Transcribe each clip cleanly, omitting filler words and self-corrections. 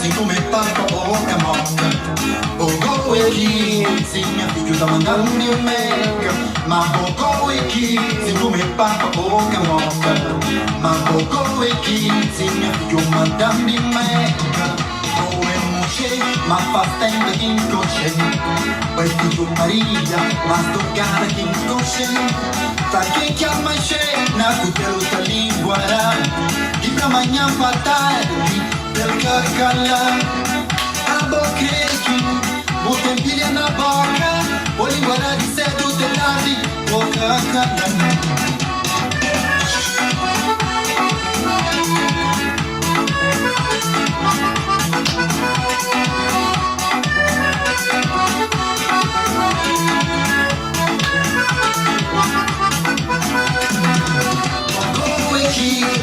sem comer papa ou camoca. Bogo aqui, sim, minha filha tá mandando em Meca. Mas bogo aqui, sem comer papa ou camoca. Mas bogo aqui, sim, minha filha mandando em Meca. Mas faz tempo que encoxei. Pai filho Maria, mas tocada que encoxei. Pra quem que amanhecei, na cutelo da língua. E pra amanhã pra tarde, del carcalá. A boca botem pilha na boca. O língua de cedo de tarde, boca calá.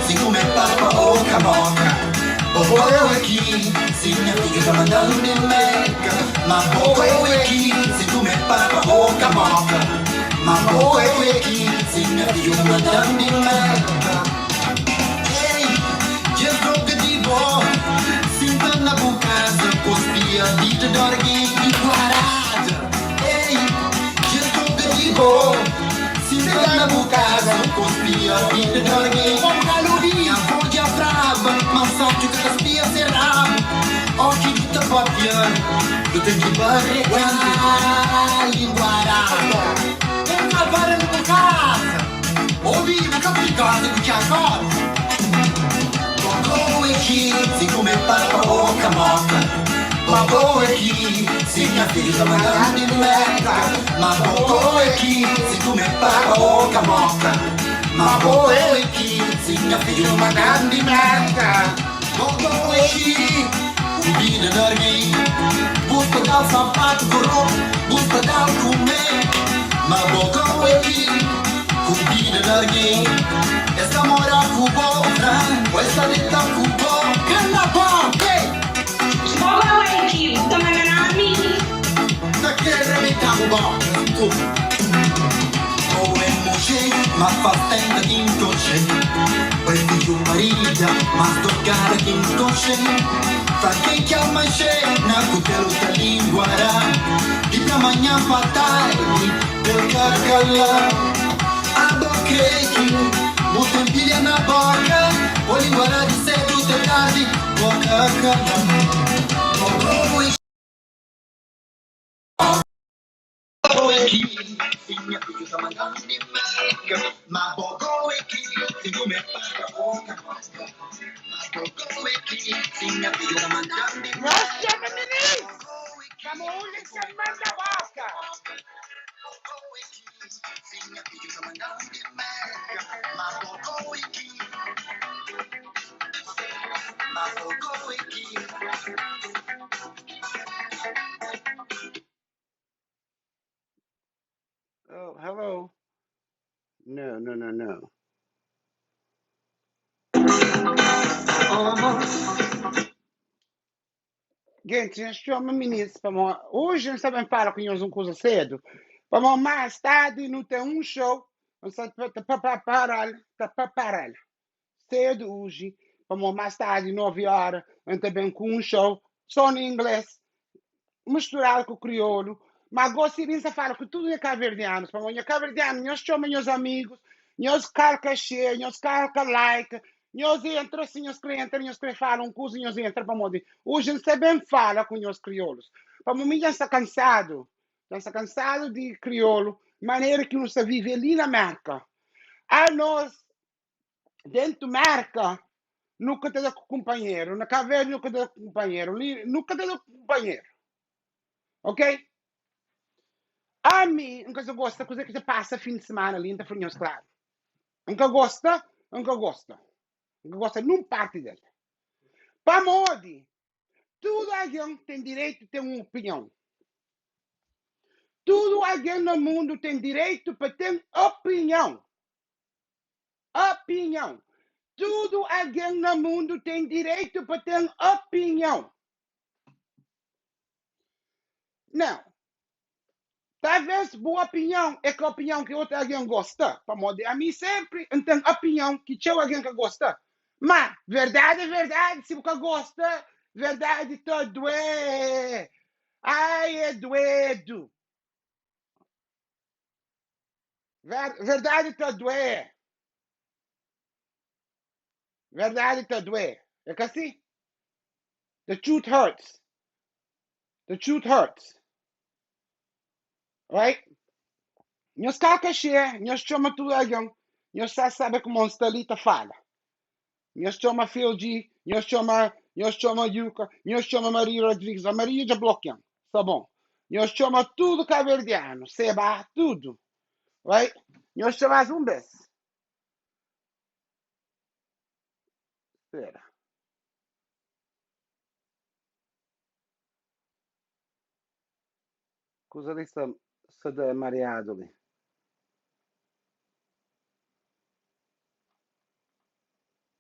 Sem comer papa ou camoca. Bobo aqui, sim, minha filha tá mandando de Meca. Mas bobo aqui, sem comer papa ou camoca. Mas bobo aqui, sim, minha filha tá mandando de Meca. Ei, Jesus de boa, sinta na bucasa, cuspia dita de alguém iguarada. Ei, Jesus de boa, sinta na bucasa, cuspia dita de alguém. Voglio brava, ma so che caspia serramo. Oggi tutta papier, lo tengo barricare linguarata. Non salvare la tua casa. O vivo capitato che c'è cosa. Bobo e chi, si come papa o camoca. Bobo e chi, si mia figlia mandando in Mecca. Ma bobo e chi, si come papa o camoca. Ma bobo e chi, si mia figlia mandando in Mecca. Bobo e chi, vida d'arghi, busca dal sapato corrotto, busca dal comè. Ma bobo e chi, vida d'arghi, esta mora cubo, questa detta cubo, che la bombe. Bobo e chi, buta mananami. Da che remita cubo, ma fa tempo che incoce. Poi figlio Maria, ma toccare che incoce. Fra che chiama scena, cutelo da lingua. Di prima manhã fatai, del carcalá. A boquete, botem pilha na boca. O língua de cedo de tarde, boca calá. Minha filha tá mandando de Meca. Mas bogo aqui, se comer para boca. Mas bogo aqui, se minha filha tá mandando de Meca. Nossa, menino! Camões, você manda vaca! Bogo aqui, se minha filha tá mandando de Meca. Mas bogo aqui. Mas bogo aqui. Oh, hello. No. Gente, nós chamamos ministro para hoje nós também para com eles uma coisa cedo. Para mais tarde não tem um show, nós para preparar. Cedo hoje, para mais tarde 9 horas, nós também com um show só em inglês, misturado com o crioulo. Mas gostaria de falar com tudo é cabo-verdianos. Para nós cabo-verdianos, nós chamamos meus amigos, nós carca share, nós carca like, nós entramos assim, nós falam coisas, nós entramos para modo. Hoje nós também fala com os crioulos. Para mim já está cansado de crioulo, maneira que nós vive ali na América. A nós dentro da América nunca tem companheiro, na Cabo Verde nunca tem companheiro, nunca tem companheiro. Ok? A mim, nunca eu gosto da coisa que você passa fim de semana ali, então foi claro. Nunca gosta, não parte dele. Para Modi, tudo alguém tem direito de ter uma opinião. Tudo alguém no mundo tem direito para ter opinião. Opinião. Tudo alguém no mundo tem direito para ter opinião. Não. Talvez boa opinião é que a opinião que outro alguém gosta. A mim sempre tem opinião que tinha alguém que gosta. Mas verdade é verdade. Se você gosta, Verdade tá doer. Ai, é doedo. Verdade tá doer. Verdade tá doer. É que assim? The truth hurts. The truth hurts. Right? Nós cacaxê, nós chama tudo agão. Nós sabe como um stalita fala. Nós chama Philji, nós chama Yuka, nós chama Maria Rodrigues. A Maria já bloqueou. Tá bom. Nós chama tudo caverdiano. Seba, tudo. Right? Nós chama zumbes. Espera. Cosa lhe sta mareado ali?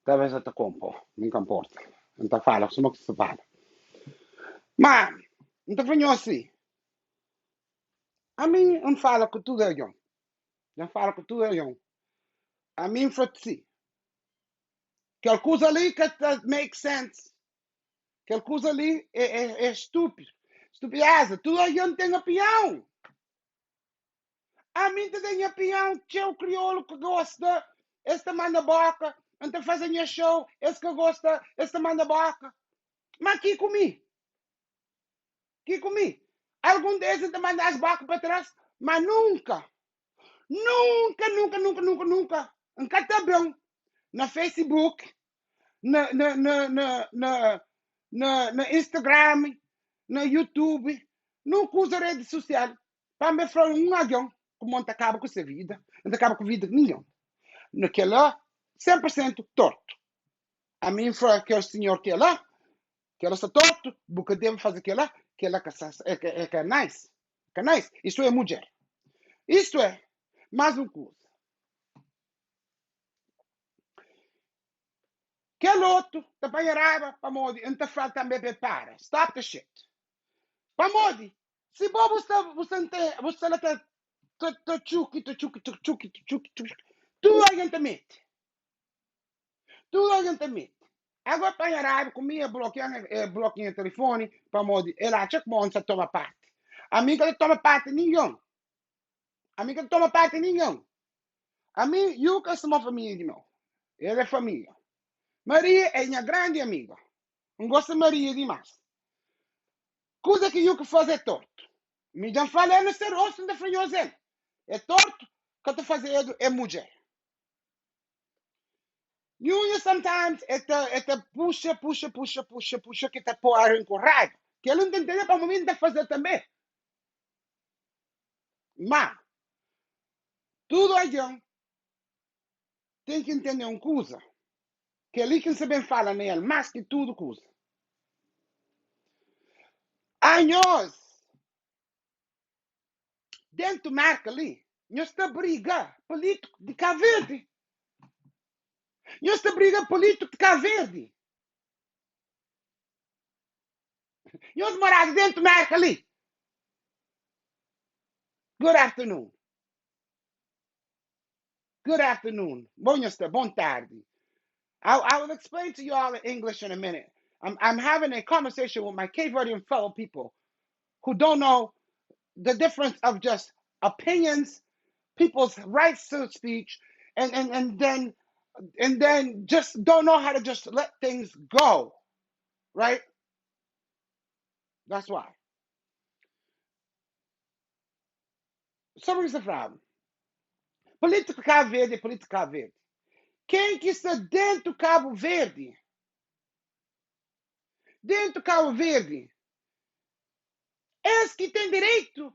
Talvez até compor. Não importa. Não tá fala, só que se fala. Ma, não tá fanno assim. A mim, não fala que tudo é agão. Não fala que tudo é agão. A mim, frotzi. Qualquer coisa ali que make sense. Qualquer coisa ali é estúpido. Estupidaza. Tudo agão tem opinião. A mim tem opinião. Tchau crioulo que gosta. Esta manda boca. Então fazem show. Esse que gosta. Esta manda boca. Mas aqui comi. Que comi. Algum deles te manda as bocas para trás. Mas nunca. Nunca, nunca, nunca, nunca, nunca. Nunca tá bom. Na Facebook. Na Instagram. Na YouTube. Nunca usa rede social. Para me falar avião. Como não acaba com essa vida. Não acaba com a vida de nenhum. Naquela 100% torto. A mim foi aquele senhor que é lá. Que ela está torto. Porque deve fazer aquilo lá. Que ela é nice. Que nice. Isto é mulher. Isto é. Mais uma coisa. Que outro. Te põe raiva. Para modi. Não te fala também prepara. Stop the shit. Para modi. Se você não está chuki. Tu orientamento. Agora põe raiva comigo. Bloqueia o telefone. Para modi. Ela acha que você toma parte. Amiga não toma parte nenhum. A mim não toma parte nenhum. A mim, eu que sou uma família de meu. Ela é família. Maria é minha grande amiga. Não gosto de Maria demais. Coisa que eu que faço é torto. Me já falei no ser rosto da franhosa. É torto que eu estou fazendo é mulher. You sometimes é puxa que está por encorrado. Que ele não tem entender para o momento de fazer também. Mas, tudo aí tem que entender uma coisa. Que ali que se bem fala nele, mais que tudo coisa. A nós, dentro do marca ali, nós está briga político de Cabo Verde. Nós está briga político de Cabo Verde. Nós moramos dentro do marca ali. Good afternoon. Good afternoon. Bom tarde. I will explain to you all in English in a minute. I'm having a conversation with my Cape Verdean fellow people who don't know the difference of just opinions, people's rights to speech, and then just don't know how to just let things go, right? That's why. Sobre esse frase. Política Cabo Verde. Quem que está dentro do Cabo Verde? Dentro do Cabo Verde. Esse que tem direito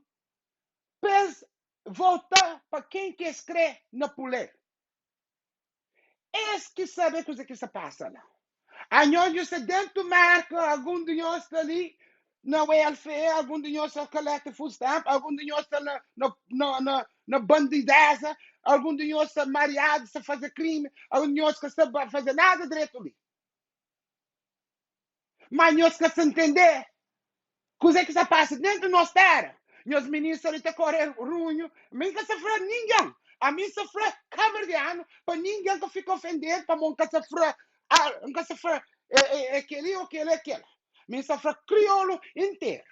para votar para quem quer escrever na poder. Esse que sabe o que se passa lá. A nós está dentro do marco, algum de nós está ali na welfare, algum de nós está coleta food stamp, algum de nós está na bandideza, algum de nós está mareado, está fazer crime, algum de nós está fazer nada direito ali. Mas nós que se entender coisa que se passa dentro do nosso terra. Meus meninos ali estão correndo runho, a mim que sofrer ninguém. A mim sofrer caverdiano, para ninguém que fica ofendido, para nunca sofrer aquele ou aquele. Me sofre crioulo inteiro.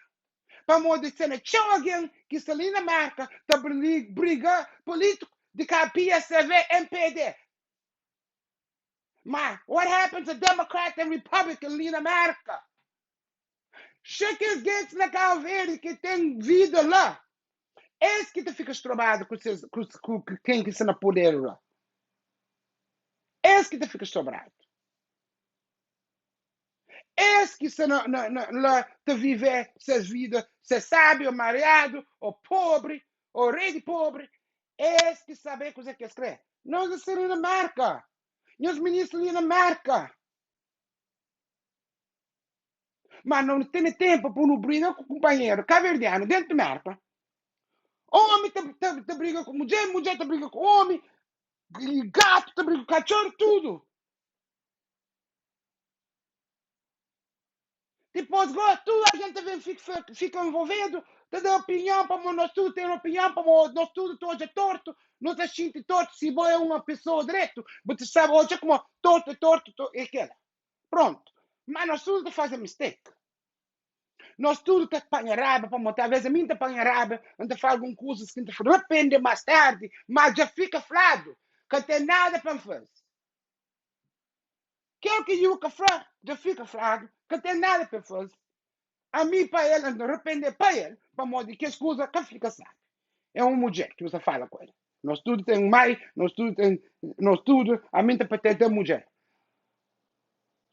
Para modo de tinha alguém que se ali na marca, tá briga político de capia CV MPD. Mas, what happens to Democrat and Republican ali na marca? Cheques Gates na Cabo Verde que tem vida lá. Esse que tu fica estrobado com quem que está na poder lá. Esse que tu fica estrobado. Esse que está lá te viver suas vidas, ser sábio, mareado, ou pobre, ou rei de pobre. Esse que sabe coisa que escreve. Nós estamos na marca. Nós ministros ali na marca. Mas não tem tempo para não brigar com o companheiro caverdiano dentro da marca. Homem te briga com mulher, mulher te briga com homem, gato te briga com cachorro, tudo. Depois, tudo a gente vem, fica envolvido, te dá opinião para nós tudo, tem opinião para nós tudo, todos é torto, nós é gente torto, se você é uma pessoa direito, você sabe hoje como torto, é aquela. Pronto. Mas nós tudo fazemos mistake. Nós tudo te apanha raiva para montar. Às vezes a mim te apanha raiva, a gente faz algumas coisas que te arrepende mais tarde, mas já fica flado, que não tem nada para fazer. Quer que eu já fica flado, que não tem nada para fazer. A mim, para ele, não arrepender para ele, para modo que as coisas que fica sabe. É uma mulher que você fala com ele. Nós tudo tem mãe, nós tudo, a mim te patente é mulher.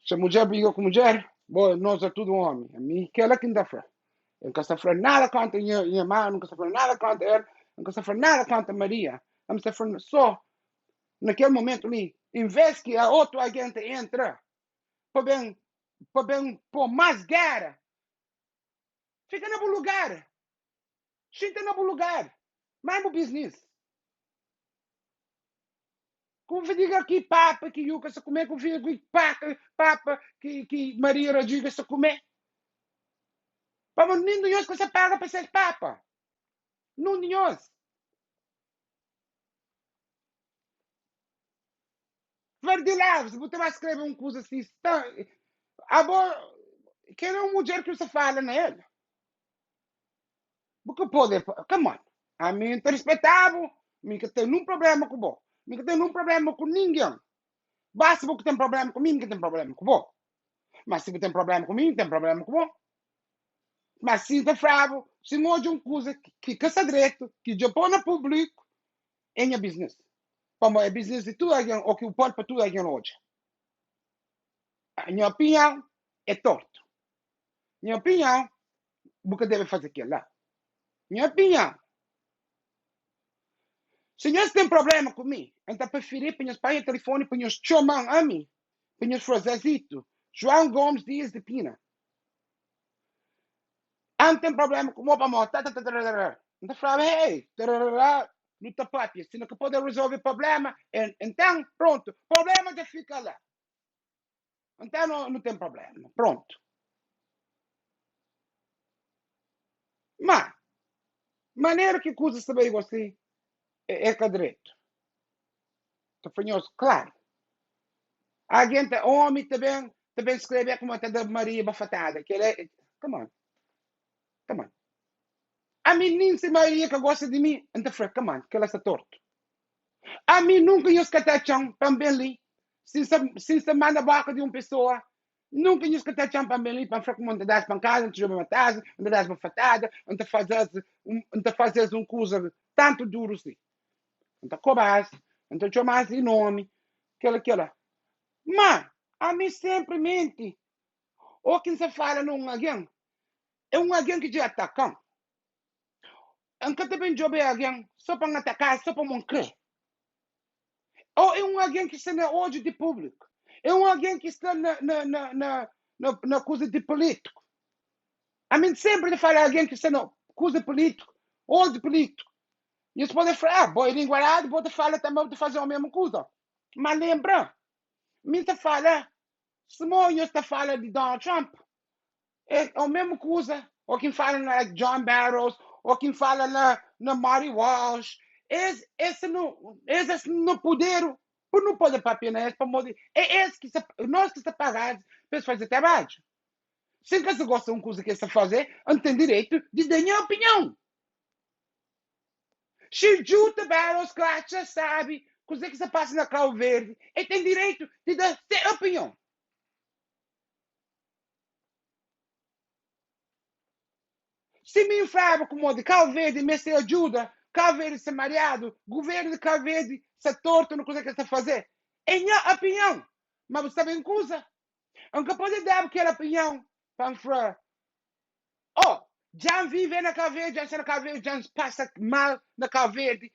Se a mulher briga com mulher, bom, nós é tudo homem. A mim, que ela que não está. Eu nunca sofri nada contra minha irmã, nunca sofri nada contra ele, nunca sofri nada contra Maria. Vamos sofrer só naquele momento ali. Em vez que a outro agente entra para bem pôr mais guerra, fica no bom lugar. Fica no bom lugar. Mais no business. Como eu digo aqui, papa, que eu se comer, como eu digo papa, que Maria Rodrigues se comer. Para nem nós que você paga para ser papa. Não nós. Verdilaves, você vai escrever uma coisa assim. Agora, que é uma mulher que você fala nele. Porque pode, come on. A mim é respeitável, a mim que tem um problema com você. A mim que tem um problema com ninguém. Basta você tem problema comigo, que tem problema com você. Mas se você tem problema comigo, tem problema com você. Mas se você é fraco, se não de uma coisa que é direito, que já põe no público, é minha business. Como é business de tudo alguém, ou que o pode para tudo alguém hoje. A minha opinião é torto. Minha opinião, você deve fazer aquilo lá. Minha opinião. Se nós tem problema comigo, então preferir para nós pagar o telefone, para nós chamar a mim, para nós fazer isso. João Gomes Dias de Pina. Não tem problema com o meu amor. Então fala, hey, não está pátria. Se não pode resolver o problema, então, pronto. O problema já fica lá. Então não tem problema. Pronto. Mas, maneira que coisas também você é que direito. Então, fanhoso, claro. A gente, homem, também escreve como a da Maria Bafatada. Que ele é. Come on. A mim, nem se Maria que gosta de mim, então fala, come on, que ela está torto. A mim, nunca eu escatachão também ali. Se se manda a boca de uma pessoa, nunca eu escatachão também ali, para falar como anda das pancadas, anda jogar uma taça, anda das bafatada, anda fazes um coisa tanto duro assim. Anda cobarde, anda chamar de nome, aquela. Mas, a mim simplesmente, ou quem se fala num alguém, é um alguém que já atacam. Anche também jobe alguém só para atacar, só para mancar. Ou é um alguém que está na ódio de público. É um alguém que está na coisa de político. A mim sempre fala alguém que está na coisa político, ódio político. E eles podem falar, boi linguarado, pode falar também de fazer a mesma coisa. Mas lembra, mim está fala, se não está fala de Donald Trump, é a mesma coisa. Ou quem fala na John Barrows, ou quem fala na Mary Walsh, esse no poder, por não poder papel, né? Nós que estamos pagados para fazer trabalho. Se você gosta de uma coisa que você fazer, não tem direito de dar minha opinião. Se Juta Barros Clacha sabe coisa que se passa na Cabo Verde, ele tem direito de dar sua opinião. Se me inflava como de Cabo Verde, me se ajuda, Cabo Verde ser mareado, governo de Cabo Verde se torto no coisa que está fazer. É minha opinião. Mas você sabe uma coisa? Nunca pode dar aquela opinião para falar, oh, já vive na Cabo Verde, já está na Cabo Verde, já passa mal na Cabo Verde.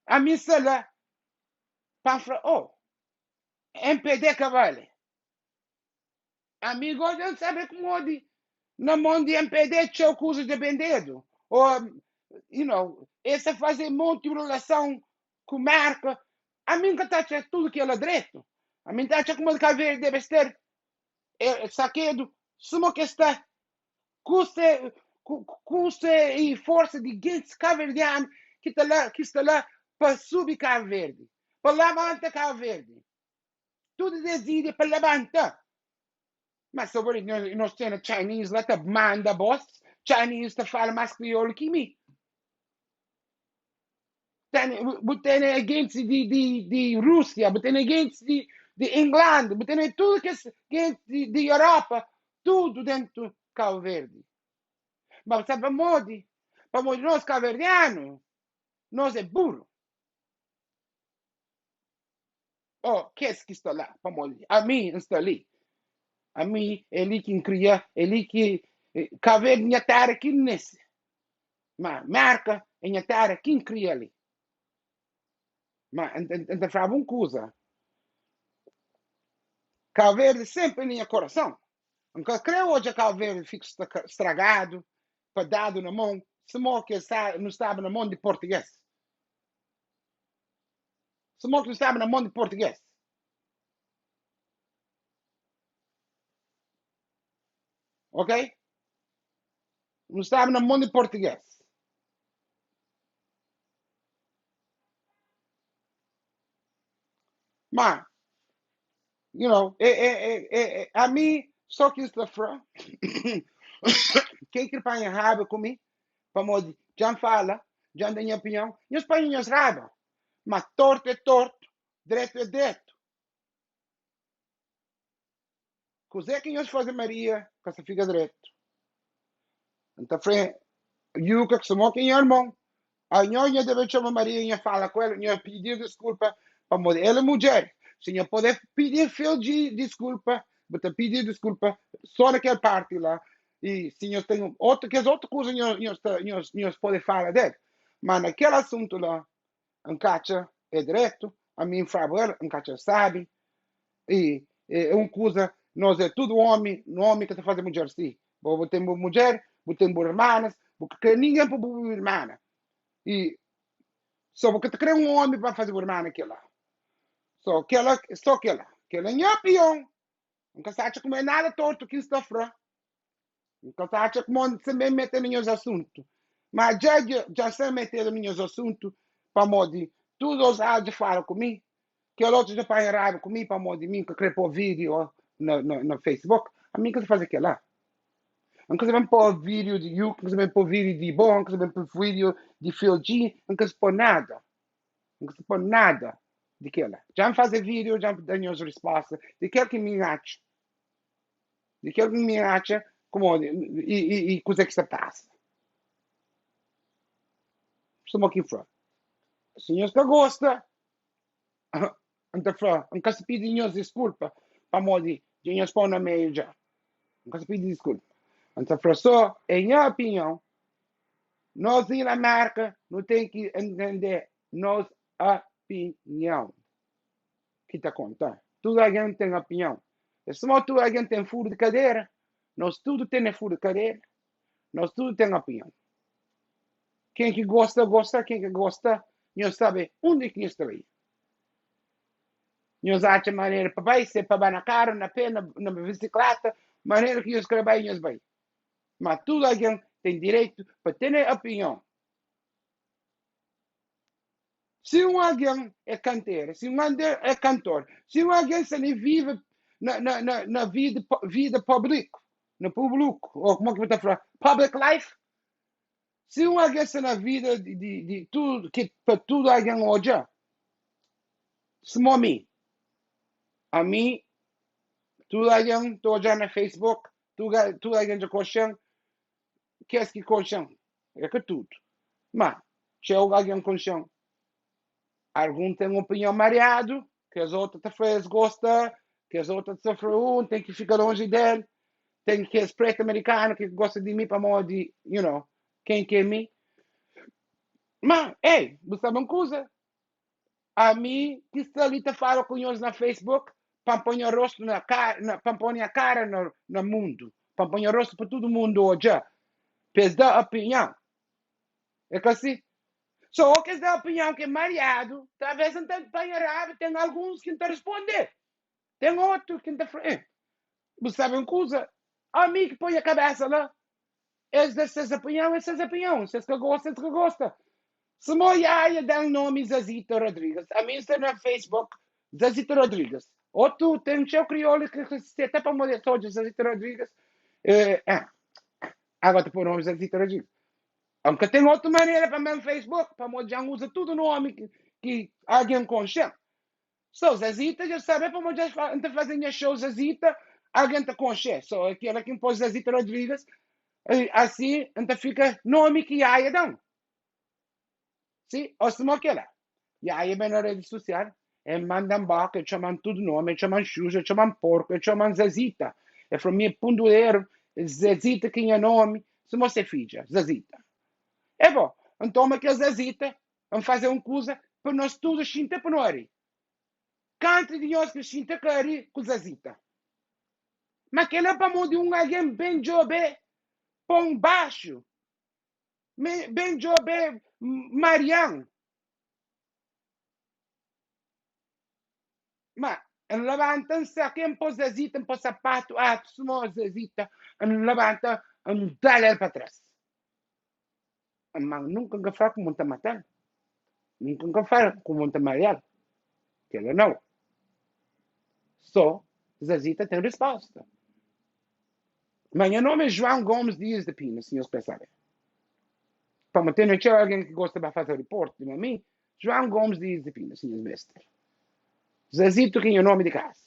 A minha sala, para falar, oh, MPD Cavale. Amigo, não sabe como de, na mão de MPD, tinha coisa de vendido. Ou, essa fazer monte de relação com marca. A mim que está tudo que é direito. A mim está como de Cabo Verde deve ser saquedo, suma que está custa e força de gente cabo-verdiano que está lá para subir Cabo Verde, para levantar Cabo Verde. Tudo decide para levantar. Mas sobre nós temos Chinese lá, que manda boss, Chinese que fala mais crioulo que mim. Tem agentes de Rússia, tem agentes de Inglaterra, tem tudo que é de Europa, tudo dentro do Cabo Verde. Mas sabe para nós cabo-verdianos, nós é burro. Oh, que está lá? A mim está ali. A mim, ele que cria, ele que Cabo Verde minha terra aqui nesse. Mas marca em minha terra quem cria ali. Mas então fala uma coisa. Cabo Verde sempre em minha coração. Nunca creio hoje que Cabo Verde fica estragado, dado na mão, se morre que não estava na mão de português. Se morre que não estava na mão de português. Ok? Não estava na mão de português. Mas, a mim, só que está fora. Quem que põe raiva comigo? Para modo, já fala, já tem opinião. E os põem raiva. Mas torto é torto, direito é direito. Coisa que nós fazemos Maria, que se fica direito. Então, eu que se moque em irmão. A nhonya deve chamar Maria e fala com ela, e pedir desculpa para modo. Ela é mulher. Se eu puder pedir fio de desculpa, vou pedir desculpa só naquela parte lá. E se eu tenho outra coisa, nós podemos falar dele. Mas naquele assunto lá, um cacha é direto, a mim favor, um cacha sabe. E é uma coisa, nós é tudo homem que está fazendo mulher assim. Vou ter mulher, vou ter irmãs, porque ninguém pode ser irmã. E só porque te cria um homem para fazer irmã naquela. Só aquela é minha opinião. Nunca se acha como é nada torto que está fora. Nunca se acha como se me meter nos assuntos. Mas já se meter nos assuntos, para modo, tudo os áudios falam comigo, que o outro já faz raiva comigo, para modo, mim que quer pôr vídeo no Facebook, a mim que se faz aquilo lá. Nunca se vai pôr vídeo de you, nunca se vai pôr vídeo de bom, nunca se vai pôr vídeo de Phil G, nunca se pôr nada. Nunca se pôr nada daquilo. Já fazer vídeo, já dou as respostas, daquilo que me acha. Daquilo que me acha, como, e coisa que se passa. Estamos aqui fora. Se nós não gosta, então fora, nunca se pede desculpa, para modo, já nós põe na meio já. Nunca se pede desculpa. Então, só, em minha opinião, nós em la marca não tem que entender nossa opinião. Que está contando. Toda a gente tem opinião. Se toda a gente tem furo de cadeira, nós tudo temos furo de cadeira, nós tudo temos opinião. Quem que gosta, gosta. Quem que gosta, não sabe onde que está aí. Nós achamos maneira para vai ser para na cara, na pena, na bicicleta, maneira que nós escrevemos, nós vai. Mas toda a gente tem direito para ter opinião. Se alguém é cantor, se alguém é cantor, se alguém se vive na vida pública, no público, ou como que eu estou falando, public life. Se alguém está na vida de tudo, que para tudo alguém olha, se a mim, tudo alguém está olhando no Facebook, tudo alguém de colchão, qu'est-ce que colchão? É que tudo. Mas, se alguém colchão, algum tem uma opinião mareado, que as outras te faz gosta, que as outras te faz tem que ficar longe dele, tem que ser preto americano que gosta de mim para modo de, quem que é mim. Mas, ei, você sabe uma coisa? A mim, que está ali te fala com eles na Facebook, para pôr o rosto na cara, para pôr a cara no mundo, para pôr o rosto para todo mundo hoje, para dar opinião. É que assim, só que dar opinião que é mareado, talvez não tenha apanhado, tem alguns que não te responder. Tem outros que não te você sabe uma coisa? A mim que põe a cabeça lá, essas opiniões, essas opiniões, essas que gosta, essas que gosta. Se moia dá um nome Zazita Rodrigues, a mim está no Facebook, Zazita Rodrigues. Ou tu tem um seu crioulo que você até para mulher toda, Zazita Rodrigues. Agora tu põe o nome Zazita Rodrigues. Aunque tem outra maneira para mim no Facebook, para mulher usa tudo nome que alguém conhece. So, Zazita, já sabe, para mulher fazer show Zazita, alguém te conhece. So, aquela que impôs Zazita Rodrigues, assim, então fica nome que há, não. Sim, ou se não aquela. E aí, bem na rede social, mandam baca, chamam tudo nome, chamam Xuxa, chamam porco, chamam Zazita. É para mim, pundoeiro, Zazita que é nome, se você fica, Zazita. É bom, então aquela Zazita, vamos fazer uma coisa para nós todos xinta para nós. Canto de nós que xinta cari com Zazita. Mas que não é para de um alguém bem jobe, pão baixo, bem jobe, Marião. Mas levantam-se aqui em pôr Zazita, em pôr sapato, sumou Zazita, levanta, dá ela para trás. Mas nunca que fala com muita matar. Nunca que fala com muita Mariel. Que ela não. Só Zazita tem resposta. Mas meu nome é João Gomes Dias de Pina, senhores pensarem. Para manter no tchau alguém que gosta de fazer reporte de mim, João Gomes Dias de Pina, senhores mestres. Zazito que é o nome de casa.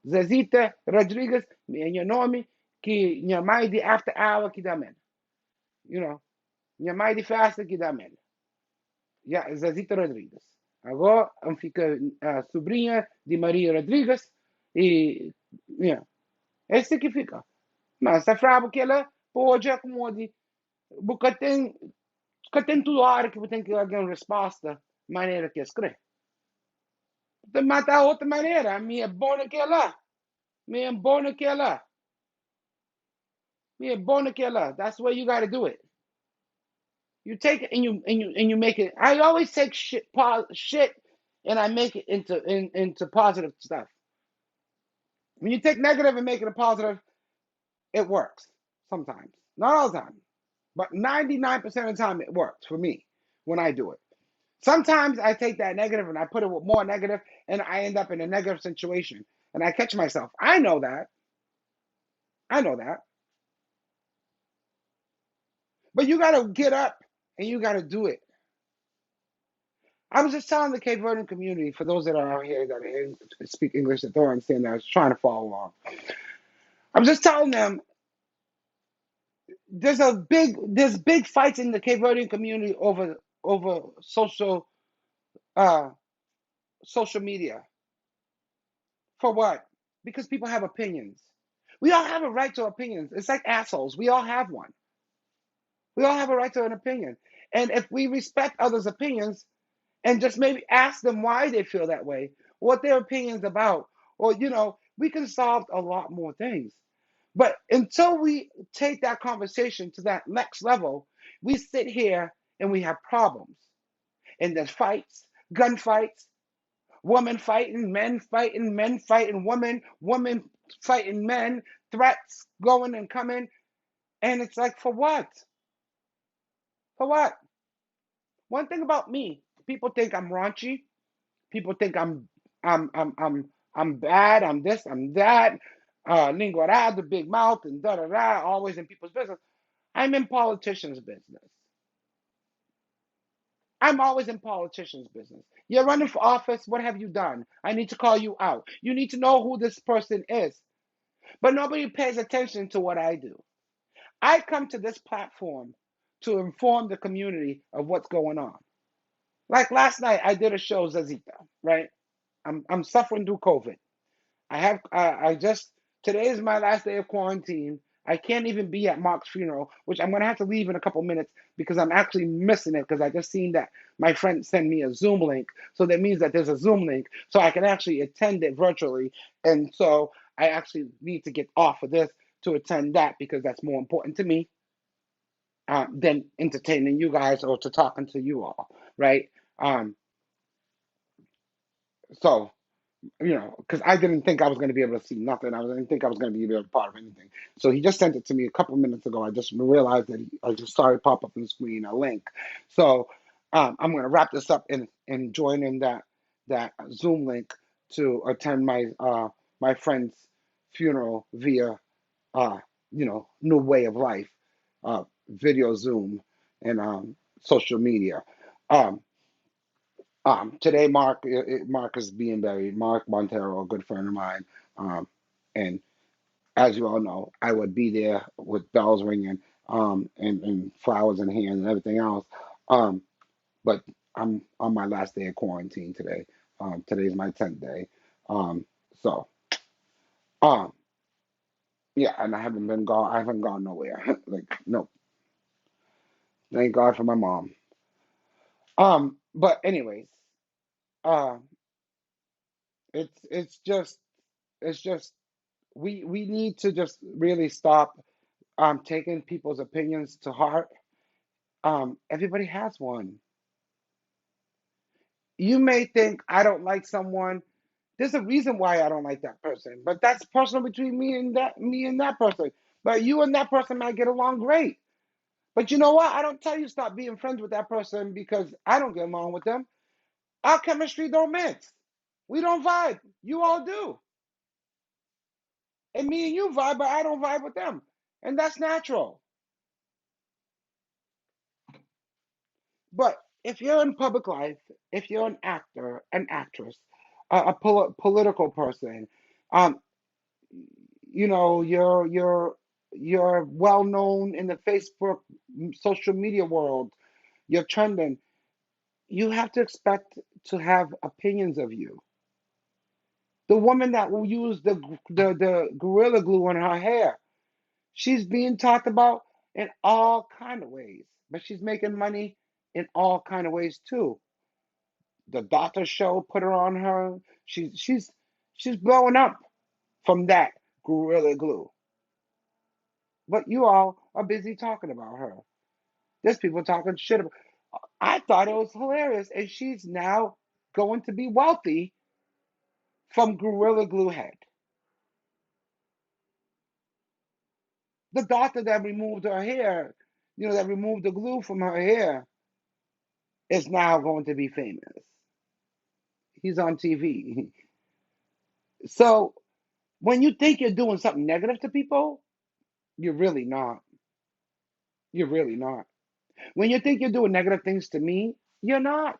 Zazita Rodrigues é o nome que minha mãe de after hour que dá men. Minha mãe de festa que dá men. Zazita Rodrigues. Agora fica a sobrinha de Maria Rodrigues e esse que fica. Mas a frase que ela pode acomodar, porque tem tudo a hora que tem que alguém resposta maneira que escreve. Tem matar outra maneira, a minha bona que ela. Minha bona que ela. Minha bona que ela. That's the way you got to do it. You take it and you make it. I always take shit and I make it into positive stuff. When you take negative and make it a positive, it works sometimes. Not all the time, but 99% of the time it works for me when I do it. Sometimes I take that negative and I put it with more negative and I end up in a negative situation and I catch myself. I know that. But you got to get up and you got to do it. I was just telling the Cape Verdean community, for those that are out here that speak English that don't understand that, I was trying to follow along. I was just telling them there's big fights in the Cape Verdean community over social media. For what? Because people have opinions. We all have a right to opinions. It's like assholes. We all have one. We all have a right to an opinion. And if we respect others' opinions and just maybe ask them why they feel that way, what their opinion's about, or, we can solve a lot more things. But until we take that conversation to that next level, we sit here and we have problems. And there's fights, gunfights, women fighting, men fighting women, women fighting men, threats going and coming. And it's like, for what? For what? One thing about me, people think I'm raunchy. People think I'm bad. I'm this. I'm that. Linguarado, big mouth, and da da da, always in people's business. I'm in politicians' business. I'm always in politicians' business. You're running for office. What have you done? I need to call you out. You need to know who this person is. But nobody pays attention to what I do. I come to this platform to inform the community of what's going on. Like last night, I did a show, Zazita, right? I'm suffering through COVID. I just today is my last day of quarantine. I can't even be at Mark's funeral, which I'm gonna have to leave in a couple minutes because I'm actually missing it because I just seen that my friend sent me a Zoom link. So that means that there's a Zoom link, so I can actually attend it virtually. And so I actually need to get off of this to attend that because that's more important to me than entertaining you guys or to talking to you all, right? Um, so because I didn't think I was going to be able to see nothing. Didn't think I was going to be able to be part of anything. So he just sent it to me a couple of minutes ago. I just realized that I just saw it pop up on the screen, a link. So I'm going to wrap this up and join in that Zoom link to attend my friend's funeral via uh, new way of life, video Zoom and social media. Um, Today, Mark is being buried. Mark Montero, a good friend of mine, and as you all know, I would be there with bells ringing, and flowers in hand and everything else. Um, but I'm on my last day of quarantine today. Today's my 10th day. Um, so, um, yeah, and I haven't been gone. I haven't gone nowhere. Like, no, thank God for my mom. But anyways, um, it's just it's just we need to just really stop taking people's opinions to heart. Everybody has one. You may think I don't like someone. There's a reason why I don't like that person, but that's personal between me and that person. But you and that person might get along great. But you know what? I don't tell you stop being friends with that person because I don't get along with them. Our chemistry don't mix. We don't vibe. You all do. And me and you vibe, but I don't vibe with them. And that's natural. But if you're in public life, if you're an actor, an actress, political person, um, you're well known in the Facebook social media world. You're trending. You have to expect to have opinions of you. The woman that will use the gorilla glue on her hair, she's being talked about in all kind of ways, but she's making money in all kind of ways too. The doctor show put her on her. She's blowing up from that gorilla glue. But you all are busy talking about her. There's people talking shit about. I thought it was hilarious, and she's now going to be wealthy from gorilla glue head. The doctor that removed her hair, that removed the glue from her hair, is now going to be famous. He's on TV. So when you think you're doing something negative to people, you're really not. You're really not. When you think you're doing negative things to me, you're not.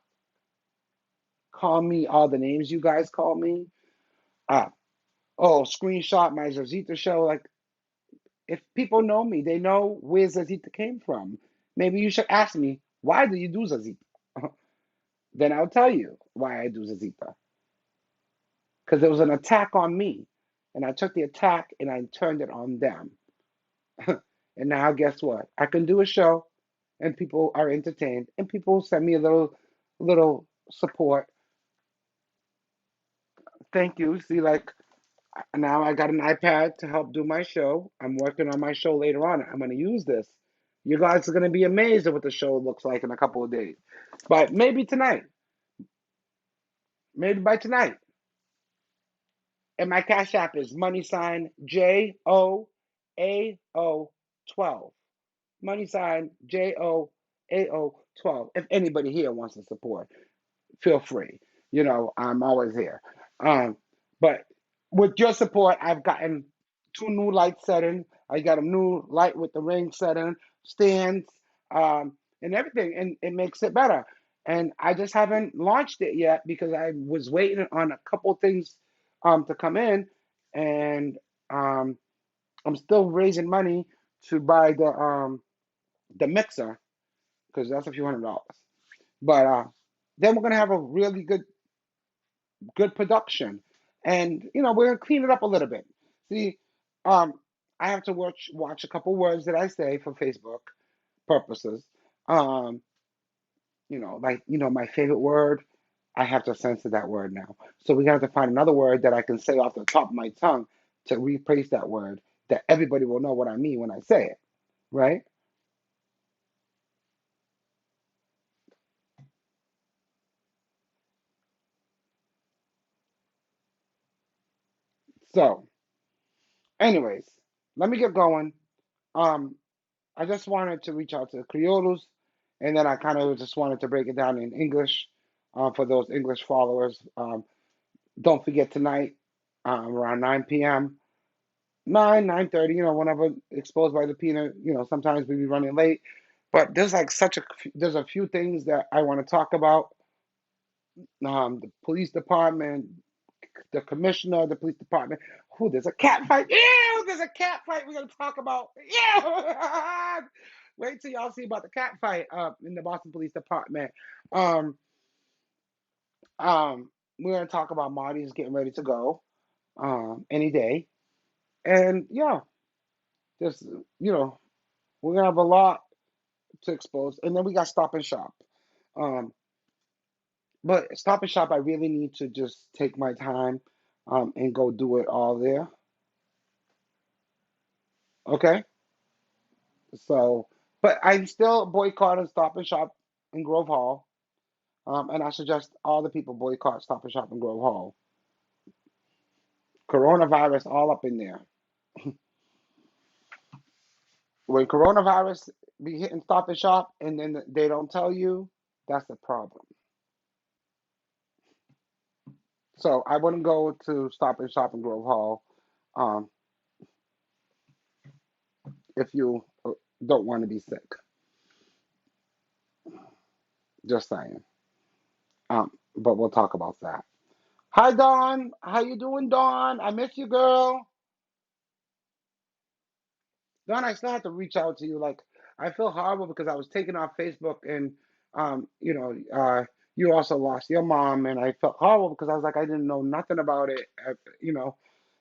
Call me all the names you guys call me. Uh, oh, screenshot my Zazita show. Like, if people know me, they know where Zazita came from. Maybe you should ask me, why do you do Zazita? Then I'll tell you why I do Zazita. Because there was an attack on me. And I took the attack and I turned it on them. And now guess what? I can do a show and people are entertained and people send me a little support. Thank you. See, like now I got an iPad to help do my show. I'm working on my show later on. I'm gonna use this. You guys are gonna be amazed at what the show looks like in a couple of days. But maybe tonight. Maybe by tonight. And my Cash App is money sign JOAO12. Money sign JOAO12. If anybody here wants to support, feel free. I'm always here. Um, but with your support, I've gotten two new lights setting. I got a new light with the ring setting, stands, and everything, and it makes it better. And I just haven't launched it yet because I was waiting on a couple things to come in, and um, I'm still raising money to buy the mixer because that's a few $100. But then we're gonna have a really good production, and we're gonna clean it up a little bit. See, um, I have to watch a couple words that I say for Facebook purposes. Um, like my favorite word, I have to censor that word now. So we have to find another word that I can say off the top of my tongue to replace that word that everybody will know what I mean when I say it, right? So, anyways, let me get going. Um, I just wanted to reach out to the Criollos, and then I kind of just wanted to break it down in English for those English followers. Don't forget tonight around 9 p.m. 9:30. Whenever exposed by the peanut. Sometimes we be running late, but there's like there's a few things that I want to talk about. The police department, the commissioner of the police department. There's a cat fight. Ew, there's a cat fight we're gonna talk about. Ew. Wait till y'all see about the cat fight in the Boston Police Department. Um, we're gonna talk about Marty's getting ready to go any day, and yeah, just we're gonna have a lot to expose, and then we got Stop and Shop. Um, but Stop and Shop, I really need to just take my time and go do it all there. Okay. So, but I'm still boycotting Stop and Shop in Grove Hall. And I suggest all the people boycott Stop and Shop in Grove Hall. Coronavirus all up in there. When coronavirus be hitting Stop and Shop and then they don't tell you, that's the problem. So I wouldn't go to Stop and Shop in Grove Hall um, if you don't want to be sick. Just saying. But we'll talk about that. Hi, Dawn. How you doing, Dawn? I miss you, girl. Don, I still have to reach out to you. Like, I feel horrible because I was taken off Facebook, and you also lost your mom, and I felt horrible because I was like, I didn't know nothing about it. You know,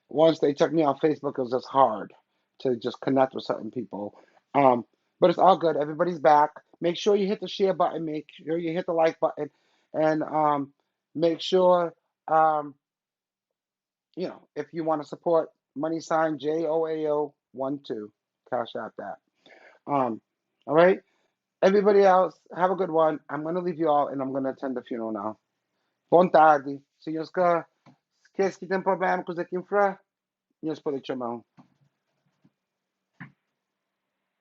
once they took me off Facebook, it was just hard to just connect with certain people. Um, but it's all good. Everybody's back. Make sure you hit the share button. Make sure you hit the like button, and make sure if you want to support money sign JOAO 12 cash out that. Um, all right. Everybody else, have a good one. I'm gonna leave you all and I'm gonna attend the funeral now. Buon tardi. Signorska, qu'est-ce qui t'aime pas bien, cos'è che infra? Io spero che